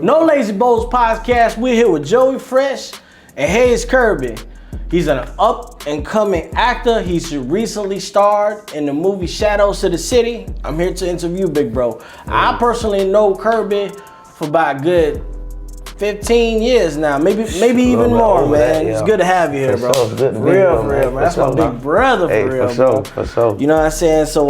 No Lazy Bones podcast. We're here with Joey Fresh and Haze Kirby. He's an up-and-coming actor. He's recently starred in the movie Shadows to the City. I'm here to interview Big Bro. I personally know Kirby for about a good 15 years now, maybe even more, man. It's good to have you here, bro. Sure. Good to for real, man. That's my big brother, for real, bro. For sure. You know what I'm saying? So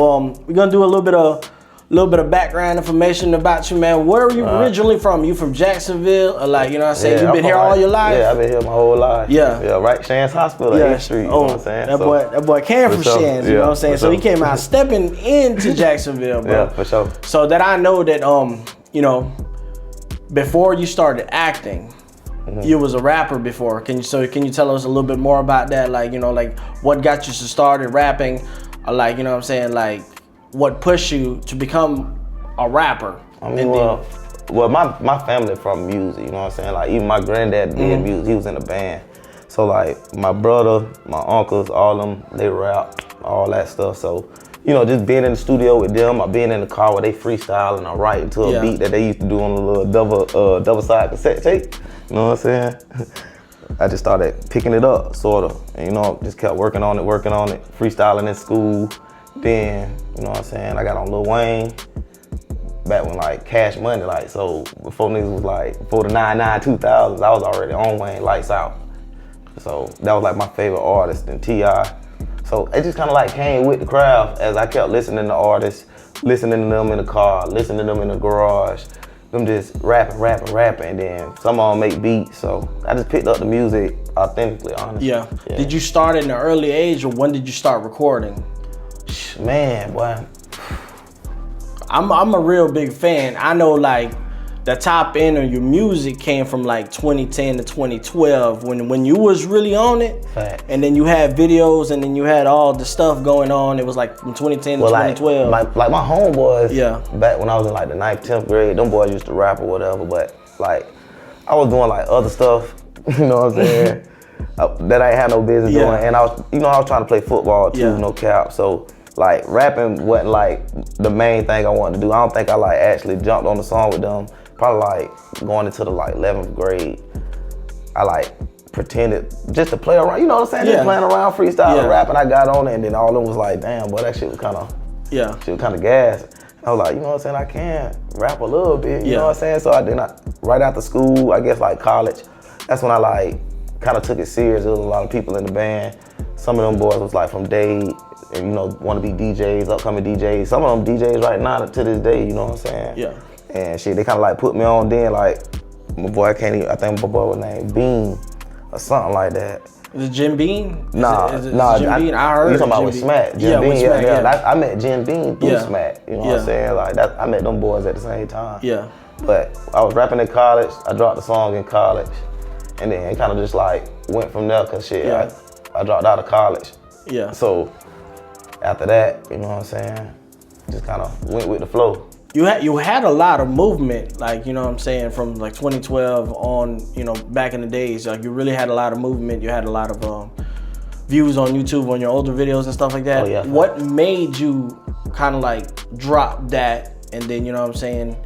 we're gonna do a little bit of background information about you, man. Where are you originally from? You from Jacksonville? Or like, you know what I'm saying? Yeah, You've been here all your life? Yeah, I've been here my whole life. Yeah. Yeah, right, Shands Hospital, 8th Street, you know what I'm saying? That boy came from Shands, you know what I'm saying? So he came out stepping into Jacksonville, bro. Yeah, for sure. So that I know that, you know, before you started acting, you was a rapper before. Can you tell us a little bit more about that? Like, you know, like what got you to started rapping? Or like, you know what I'm saying? Like what pushed you to become a rapper? I mean, well, my family from music, you know what I'm saying? Like even my granddad did music, he was in a band. So like my brother, my uncles, all of them, they rap, all that stuff. So, you know, just being in the studio with them or being in the car where they freestyle and I write to a beat that they used to do on a little double side cassette tape. You know what I'm saying? I just started picking it up, sort of. And, you know, just kept working on it, freestyling in school. Then, you know what I'm saying, I got on Lil Wayne back when like Cash Money, like, so before niggas was like, before the 99 2000s, I was already on Wayne, Lights Out. So that was like my favorite artist, and T.I. So it just kind of like came with the craft as I kept listening to artists, listening to them in the car, listening to them in the garage, them just rapping, and then some of them make beats. So I just picked up the music authentically, honestly. Yeah. Did you start at an early age, or when did you start recording? Man, boy. I'm a real big fan. I know like the top end of your music came from like 2010 to 2012 when you was really on it. Fact. And then you had videos and then you had all the stuff going on. It was like from 2010 to 2012. Like my homeboys, back when I was in like the 9th, 10th grade, them boys used to rap or whatever, but like I was doing like other stuff, you know what I'm saying, that I ain't had no business doing. And I was trying to play football too, no cap. So like rapping wasn't like the main thing I wanted to do. I don't think I like actually jumped on the song with them. Probably like going into the like 11th grade, I like pretended just to play around, you know what I'm saying? Just playing around, freestyle, rapping. I got on it, and then all of them was like, damn, boy, that shit was kind of, shit was kind of gas. I was like, you know what I'm saying? I can rap a little bit, you know what I'm saying? So right after school, I guess like college, that's when I like kind of took it serious. There was a lot of people in the band. Some of them boys was like from Dade, and you know, want to be DJs, upcoming DJs. Some of them DJs right now to this day, you know what I'm saying? Yeah. And shit, they kind of like put me on then, like, my boy, I think my boy was named Bean or something like that. Is it Jim Bean? Nah. Jim Bean? I heard you talking about with Smack. Jim Bean, Smack, I met Jim Bean through Smack, you know what I'm saying? Like, I met them boys at the same time. Yeah. But I was rapping in college, I dropped the song in college, and then it kind of just like went from there, cause shit, I dropped out of college. Yeah. So after that, you know what I'm saying, just kind of went with the flow. You had a lot of movement, like, you know what I'm saying, from like 2012 on, you know, back in the days. Like you really had a lot of movement. You had a lot of views on YouTube on your older videos and stuff like that. Oh, yeah. What made you kind of like drop that and then, you know what I'm saying,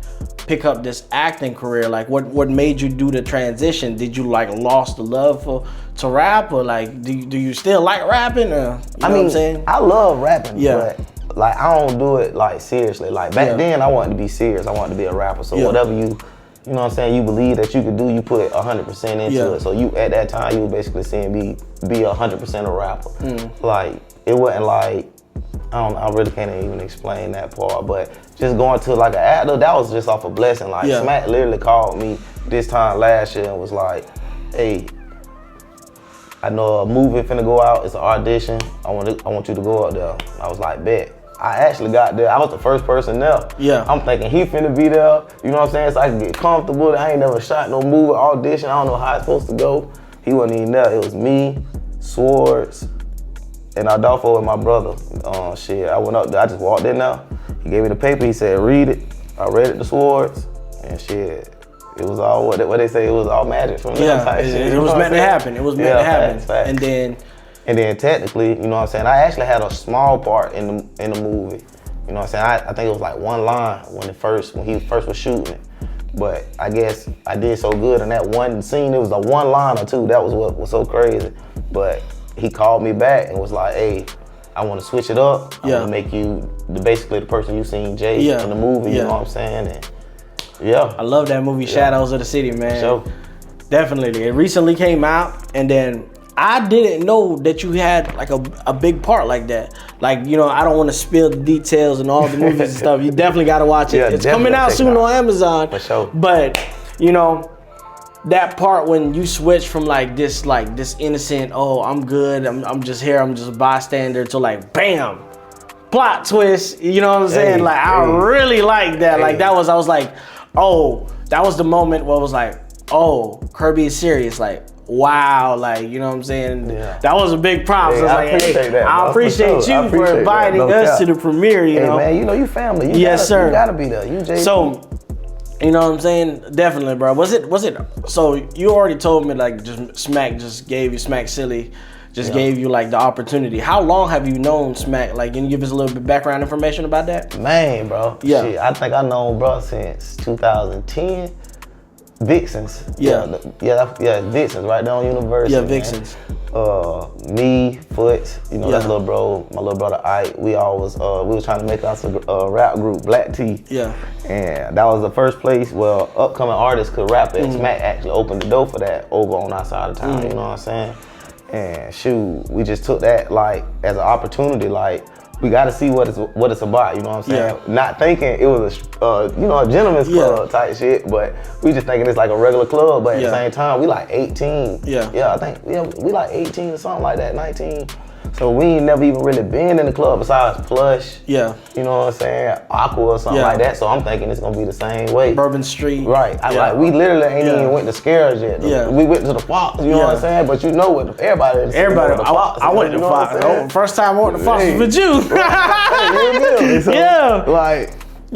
pick up this acting career? Like what made you do the transition? Did you like lost the love to rap, or like do you still like rapping, or you know what I'm saying? I love rapping, but like I don't do it like seriously. Like back then I wanted to be serious. I wanted to be a rapper. So whatever you know what I'm saying, you believe that you could do, you put 100% into it. So you at that time you were basically seeing me be 100% a rapper. Like it wasn't like, I really can't even explain that part, but just going to like an actor, that was just off a blessing. Like Smack literally called me this time last year and was like, hey, I know a movie finna go out, it's an audition, I want you to go up there. I was like, bet. I actually got there, I was the first person there. I'm thinking he finna be there, you know what I'm saying, so I can get comfortable. I ain't never shot no movie, audition, I don't know how it's supposed to go. He wasn't even there, it was me, Swords, and Adolfo and my brother. I went up there, I just walked in there. He gave me the paper, he said, read it. I read it to Swords, and shit, it was all what they say, it was all magic from there. It was meant to happen. It was meant to happen. Fact. And then technically, you know what I'm saying, I actually had a small part in the movie. You know what I'm saying? I think it was like one line when he first was shooting it. But I guess I did so good in that one scene. It was a one-liner too. That was what was so crazy. But he called me back and was like, "Hey, I want to switch it up. I want to make you basically the person you seen Jay in the movie." You know what I'm saying? And I love that movie, Shadows of the City, man. Sure. Definitely. It recently came out, and then I didn't know that you had like a big part like that. Like, you know, I don't want to spill the details and all the movies and stuff. You definitely got to watch it. Yeah, it's coming out soon on Amazon. For sure. But, you know, that part when you switch from this innocent, oh, I'm good, I'm just here, I'm just a bystander, to like, bam, plot twist. You know what I'm saying? I really like that. Like I was like, oh, that was the moment where I was like, oh, Kirby is serious. Like, wow, like, you know what I'm saying? Yeah. That was a big props. I appreciate that. I appreciate you for inviting us to the premiere, you know? Man, you know you family. You sir. You gotta be there. You Jay. So, you know what I'm saying? Definitely, bro. Was it, so you already told me like Smack gave you like the opportunity. How long have you known Smack? Like, can you give us a little bit of background information about that? Man, bro. Yeah. Shit, I think I've known bro since 2010. Vixens. Vixens, right there on University. Yeah, Vixens. Me, Foots, you know, that's little bro, my little brother Ike. We always, we was trying to make us a rap group, Black T. Yeah. And that was the first place where upcoming artists could rap it. Smack actually opened the door for that over on our side of town, you know what I'm saying? And shoot, we just took that like as an opportunity, like, we got to see what it's about, you know what I'm saying? Yeah. Not thinking it was a gentleman's club type shit, but we just thinking it's like a regular club, but at the same time, we like 18. I think we like 18 or something like that, 19. So we ain't never even really been in the club besides Plush. Yeah. You know what I'm saying? Aqua or something like that. So I'm thinking it's gonna be the same way. Bourbon Street. Right. Like we literally ain't even went to Scares yet. Yeah. We went to the Fox, you know what I'm saying? But you know what everybody I went to the Fox. First time I went to the Fox was with you.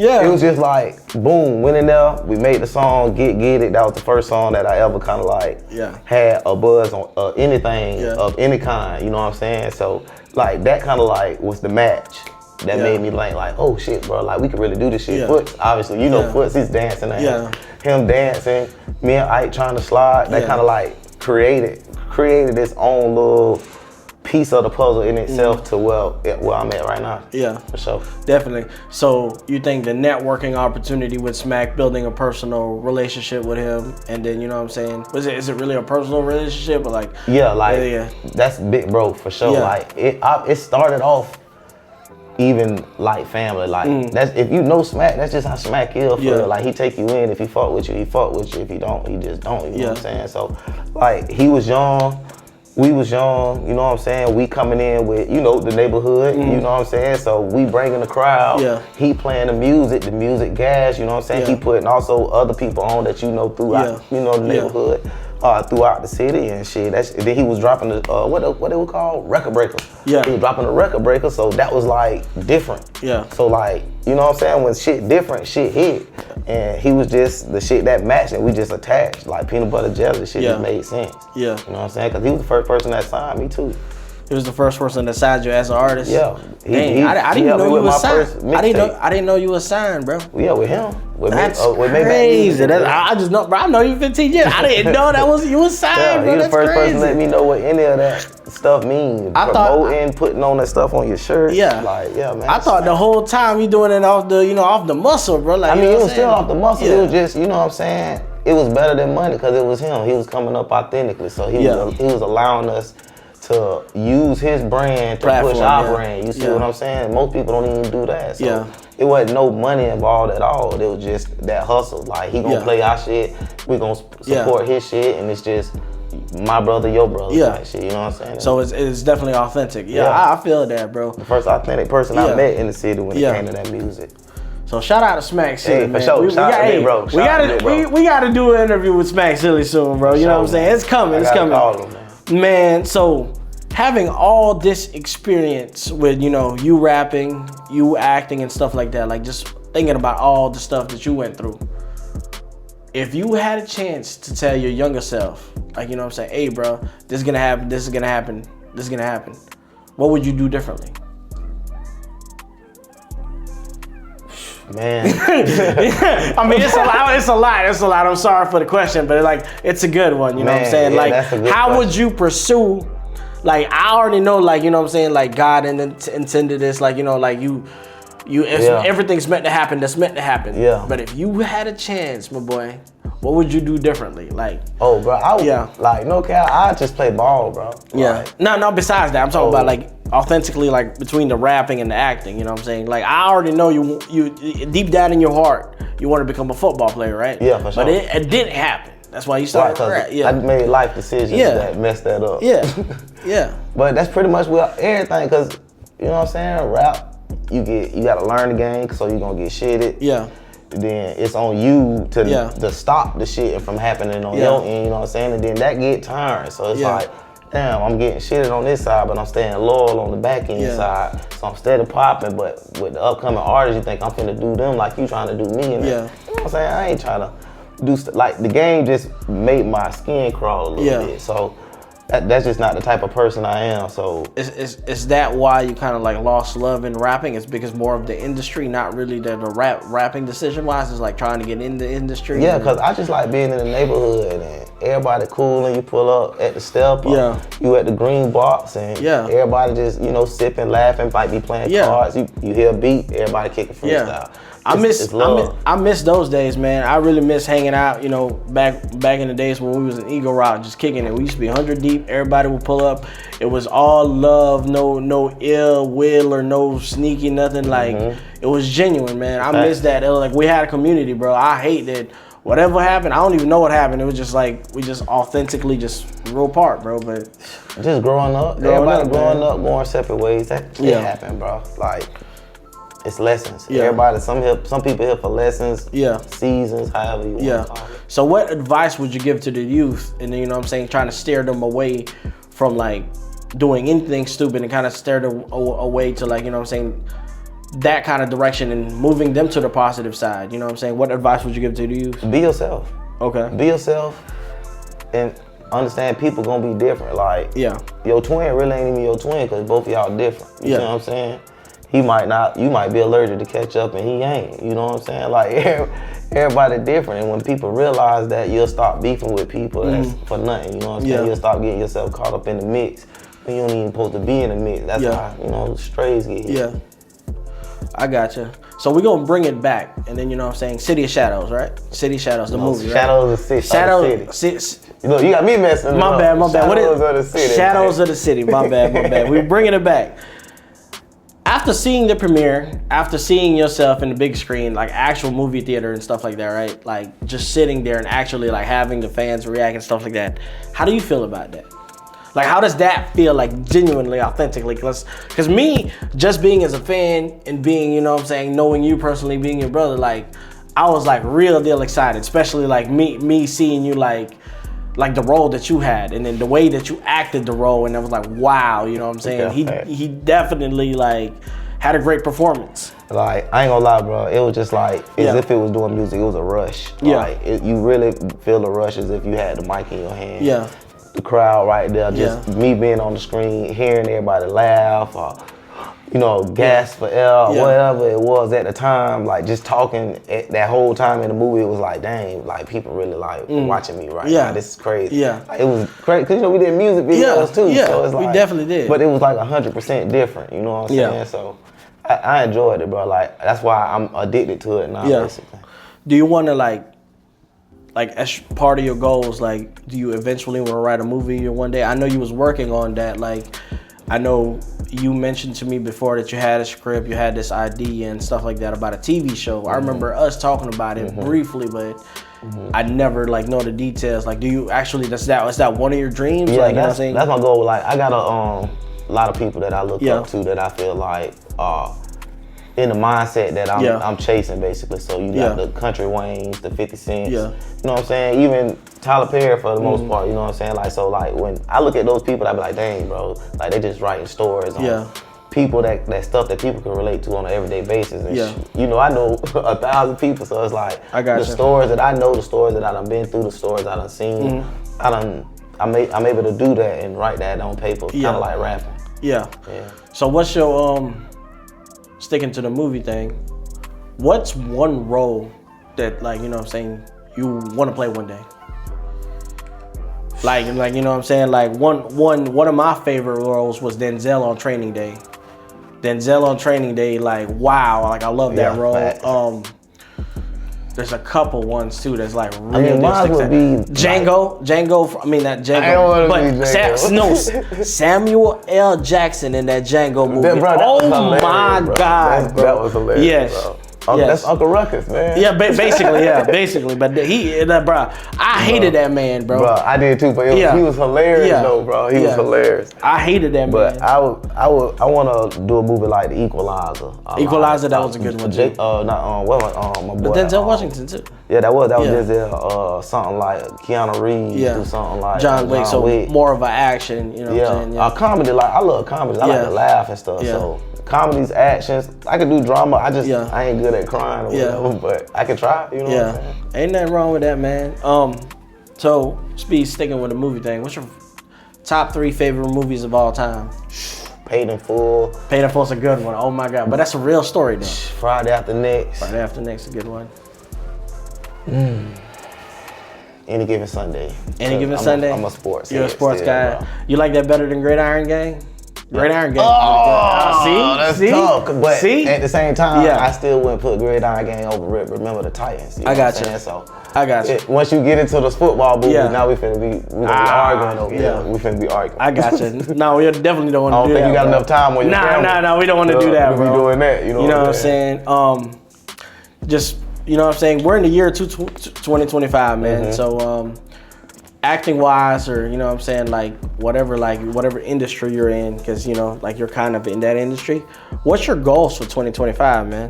It was just like, boom, went in there, we made the song, Get It. That was the first song that I ever kind of like had a buzz on anything of any kind, you know what I'm saying? So like that kind of like was the match that made me like, oh shit, bro, like we could really do this shit. Foots, obviously, you know Foots, he's dancing and him dancing, me and Ike trying to slide, that kind of like created its own little piece of the puzzle in itself to where I'm at right now. Yeah, for sure. Definitely. So you think the networking opportunity with Smack, building a personal relationship with him, and then, you know what I'm saying, is it really a personal relationship or like? Yeah, like that's big bro for sure. Yeah. Like it started off even like family. Like that's, if you know Smack, that's just how Smack is for real. Like he take you in. If he fuck with you, he fuck with you. If he don't, he just don't. You know what I'm saying? So like he was young. We was young, you know what I'm saying? We coming in with, you know, the neighborhood, you know what I'm saying? So we bringing the crowd. Yeah. He playing the music gas, you know what I'm saying? He putting also other people on that you know throughout, you know, the neighborhood, throughout the city and shit. Then he was dropping the, what it was called? Record breaker. Yeah. He was dropping the record breaker, so that was like different. Yeah. So like, you know what I'm saying? When shit different, shit hit. And he was just the shit that matched and we just attached. Like peanut butter jelly, shit just made sense. Yeah. You know what I'm saying? Because he was the first person that signed me too. He was the first person that signed you as an artist? Yeah. I didn't know you was signed. I didn't know you was signed, bro. Yeah, with him. That's crazy. I just know, bro. I know you 15 years. I didn't know you was signed, bro. He was the first person to let me know what any of that stuff means. Promoting, putting on that stuff on your shirt. Yeah. Like, yeah, man. I thought the whole time you doing it off the muscle, bro. Like, I mean, it was still off the muscle. It was just, you know what I'm saying? It was better than money because it was him. He was coming up authentically. So he was allowing us to use his brand to push our brand. You see what I'm saying? Most people don't even do that. So it wasn't no money involved at all. It was just that hustle. Like he gonna play our shit, we gonna support his shit, and it's just my brother, your brother type shit. You know what I'm saying? So it's definitely authentic. Yeah, I feel that, bro. The first authentic person I met in the city when it came to that music. So shout out to Smack Silly, man. For sure. We gotta do an interview with Smack Silly soon, bro. You know what I'm saying? It's coming. It's coming. Call him, man, so having all this experience with, you know, you rapping, you acting and stuff like that, like just thinking about all the stuff that you went through. If you had a chance to tell your younger self, like, you know what I'm saying, hey, bro, this is gonna happen, this is gonna happen, this is gonna happen, what would you do differently? Man. I mean, it's a lot. I'm sorry for the question, but like, it's a good one. You know what I'm saying? Yeah, like, that's a good how question. would you pursue? Like, I already know, like, you know what I'm saying? Like, God intended this, like, you know, like if everything's meant to happen, that's meant to happen. Yeah. But if you had a chance, my boy, what would you do differently? Like, oh, bro, I would, like, no cap, I just play ball, bro. Yeah. Like, No, besides that, I'm talking about, like, authentically, like, between the rapping and the acting, you know what I'm saying? Like, I already know you deep down in your heart, you want to become a football player, right? Yeah, for sure. But it didn't happen. That's why you started rap. I made life decisions that messed that up. Yeah, yeah. But that's pretty much everything, because, you know what I'm saying, rap, you got to learn the game, so you're going to get shitted. Yeah. Then it's on you to stop the shit from happening on your end, you know what I'm saying? And then that get tiring. So it's like, damn, I'm getting shitted on this side, but I'm staying loyal on the back end side. So I'm steady popping, but with the upcoming artists, you think I'm finna do them like you trying to do me. And you know what I'm saying? I ain't trying to do like, the game just made my skin crawl a little bit. So that's just not the type of person I am. So is that why you kind of like lost love in rapping? It's because more of the industry, not really the rapping decision wise. It's like trying to get in the industry. Yeah, because I just like being in the neighborhood and everybody cool, and you pull up at the step. You at the green box, and everybody just, you know, sipping, laughing, might be playing cards. You hear a beat, everybody kicking freestyle. I miss those days, man. I really miss hanging out, you know, back in the days when we was in Eagle Rock, just kicking it. We used to be 100 deep. Everybody would pull up. It was all love, no ill will or no sneaky nothing. Like, it was genuine, man. I miss that. It was like we had a community, bro. I hate that. Whatever happened, I don't even know what happened. It was just like we just authentically just grew apart, bro. But just growing up, everybody growing up, going separate ways. That shit happened, bro. Like, it's lessons. Everybody, some people here for lessons, seasons, however you want to call it. So what advice would you give to the youth, and you know what I'm saying, trying to steer them away from like doing anything stupid and kind of steer them away to, like, you know what I'm saying, that kind of direction and moving them to the positive side? You know what I'm saying? What advice would you give to the youth? Be yourself. Okay. Be yourself and understand people gonna be different. Like, your twin really ain't even your twin because both of y'all different. You know what I'm saying? He might not, you might be allergic to ketchup and he ain't, you know what I'm saying? Like, everybody different, and when people realize that, you'll stop beefing with people that's for nothing, you know what I'm saying? You'll stop getting yourself caught up in the mix when you don't even supposed to be in the mix. That's how, you know, strays get hit. Yeah, I gotcha. So we're gonna bring it back, and then, you know what I'm saying, City of Shadows, right? City of Shadows, the movie, right? Shadows of the City. Shadows. You know, you got me messing up. My bad. Shadows of the City. Shadows of the City. My bad. We're bringing it back. After seeing the premiere, after seeing yourself in the big screen, like actual movie theater and stuff like that, right? Like just sitting there and actually like having the fans react and stuff like that. How do you feel about that? Like, how does that feel, like, genuinely, authentically? Because me, just being as a fan and being, you know what I'm saying, knowing you personally, being your brother, like, I was like real deal excited, especially like me seeing you like the role that you had, and then the way that you acted the role, and I was like, wow, you know what I'm saying? He definitely like had a great performance. Like, I ain't gonna lie, bro. It was just like as if it was doing music. It was a rush. Like, you really feel the rush as if you had the mic in your hand. Yeah. The crowd right there, just me being on the screen, hearing everybody laugh, or, you know, gasp for air, or whatever it was at the time. Like, just talking that whole time in the movie, it was like, dang, like, people really like watching me right now. This is crazy. Like, it was crazy, because, you know, we did music videos too. So it's like, we definitely did. But it was like 100% different, you know what I'm saying? So I enjoyed it, bro. Like, that's why I'm addicted to it now, basically. Do you want to like as part of your goals, like, do you eventually want to write a movie one day? I know you was working on that. Like, I know you mentioned to me before that you had a script, you had this idea and stuff like that about a TV show. I remember us talking about it briefly, but I never like know the details. Like, do you actually, is that one of your dreams? Yeah, like, you know what I'm saying? That's my goal. Like, I got a lot of people that I look up to that I feel like in the mindset that I'm chasing, basically. So you got the Country Waynes, the 50 Cents, you know what I'm saying? Even Tyler Perry for the most part, you know what I'm saying? Like, so like when I look at those people, I be like, dang, bro, like they just writing stories on people that stuff that people can relate to on an everyday basis. And you know, I know 1,000 people, so it's like the stories that I know, the stories that I done been through, the stories I done seen, I'm able to do that and write that on paper, kind of like rapping. So what's your sticking to the movie thing, What's one role that, like, you know what I'm saying, you want to play one day? Like, you know what I'm saying? Like, one of my favorite roles was Denzel on Training Day. Denzel on Training Day, like, wow, like, I love that role. There's a couple ones too that's like really mine would be Django. I mean, not Django, but Samuel L. Jackson in that Django movie. Oh my God, bro. That was hilarious. Yes. Bro. That's Uncle Ruckus, man. Yeah, basically. But bro, I hated that man, bro. Bro, I did too, but he was hilarious though, bro. He was hilarious. I hated that man. But I want to do a movie like The Equalizer. That was a good one too. My boy. Denzel Washington too. Yeah, that was Denzel. Something like Keanu Reeves. Do something like John Wick. So more of an action, you know what I'm saying? Yeah. Comedy. Like I love comedy. I like to laugh and stuff. Yeah. So. Comedies, actions, I can do drama. I ain't good at crying or whatever, but I can try, you know what I'm saying? Ain't nothing wrong with that, man. So, sticking with the movie thing, what's your top 3 favorite movies of all time? Paid in Full. Paid in Full's a good one, oh my God. But that's a real story though. Friday After Next. Friday After Next is a good one. Any Given Sunday. Any Given Sunday? I'm a sports. You're a sports guy. Bro. You like that better than Gridiron Gang? Gridiron Gang. That's tough. But at the same time, I still wouldn't put Gridiron Gang over Remember the Titans. You know I got you. So I got you. Once you get into the football movie, now we finna be arguing over here. We finna be arguing. I got you. No, we definitely don't want to do that. I don't think you got enough time on your camera. No, we don't want to do that, bro. We doing that, you know what I'm saying? Just, you know what I'm saying? We're in the year 2025, man. So, acting wise, or you know what I'm saying, like whatever industry you're in, because you know, like you're kind of in that industry. What's your goals for 2025, man?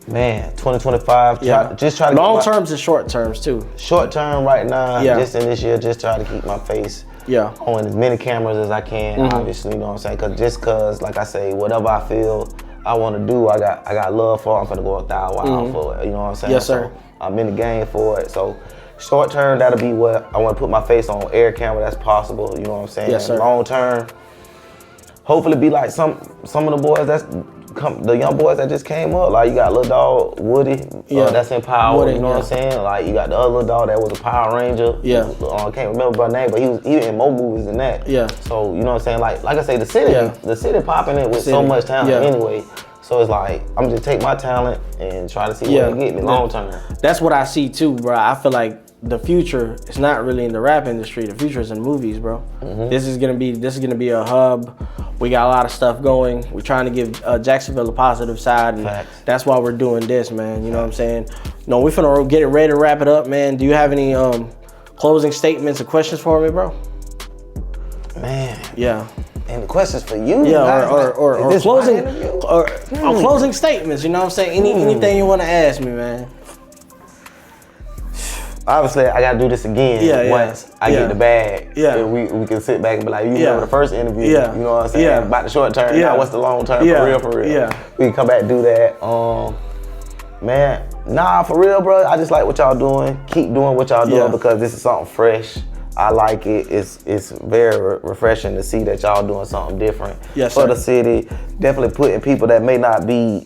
Man, 2025. Just try to long terms and short terms too. Short term right now, just in this year, just try to keep my face on as many cameras as I can. Obviously, you know what I'm saying, cause like I say, whatever I feel I want to do, I got love for it. I'm gonna go 1,000 miles for it. You know what I'm saying? Yes, sir. So I'm in the game for it. So. Short term, that'll be what I want to put my face on air camera. That's possible. You know what I'm saying? Yes, sir. Long term, hopefully be like some of the boys the young boys that just came up. Like you got little dog Woody, that's in Power. Woody, you know what I'm saying? Like you got the other little dog that was a Power Ranger. Yeah. I can't remember by name, but he was in more movies than that. Yeah. So you know what I'm saying? Like I say, the city popping it with so much talent anyway. So it's like, I'm just take my talent and try to see where it get me long term. That's what I see too, bro. I feel like the future is not really in the rap industry. The future is in movies, bro. This is gonna be a hub. We got a lot of stuff going. We're trying to give Jacksonville a positive side, and that's why we're doing this, man. You know what I'm saying? No, we're finna get it ready to wrap it up, man. Do you have any closing statements or questions for me, bro? Man. Yeah. Any questions for you? Yeah, or closing statements. You know what I'm saying? Anything you want to ask me, man. Obviously, I gotta do this again once I get the bag. Yeah. And we can sit back and be like, you remember the first interview? Yeah. You know what I'm saying? Yeah. About the short term. Yeah. Now what's the long term for real? Yeah. We can come back and do that. Man, for real, bro. I just like what y'all doing. Keep doing what y'all doing because this is something fresh. I like it. It's very refreshing to see that y'all doing something different for the city. Definitely putting people that may not be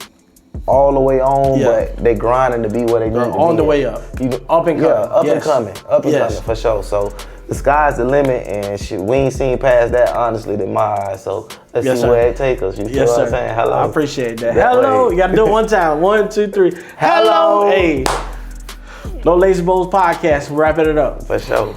all the way on, but they grinding to be where they need to be. On the way up. Up and coming. Up and coming for sure. So the sky's the limit, and shit, we ain't seen past that honestly in my eyes. So let's see where it takes us. You feel what I'm saying? Hello. I appreciate that. Hello. You gotta do it one time. 1, 2, 3. Hello. Hey. No Lazy Bowls podcast. We're wrapping it up. For sure.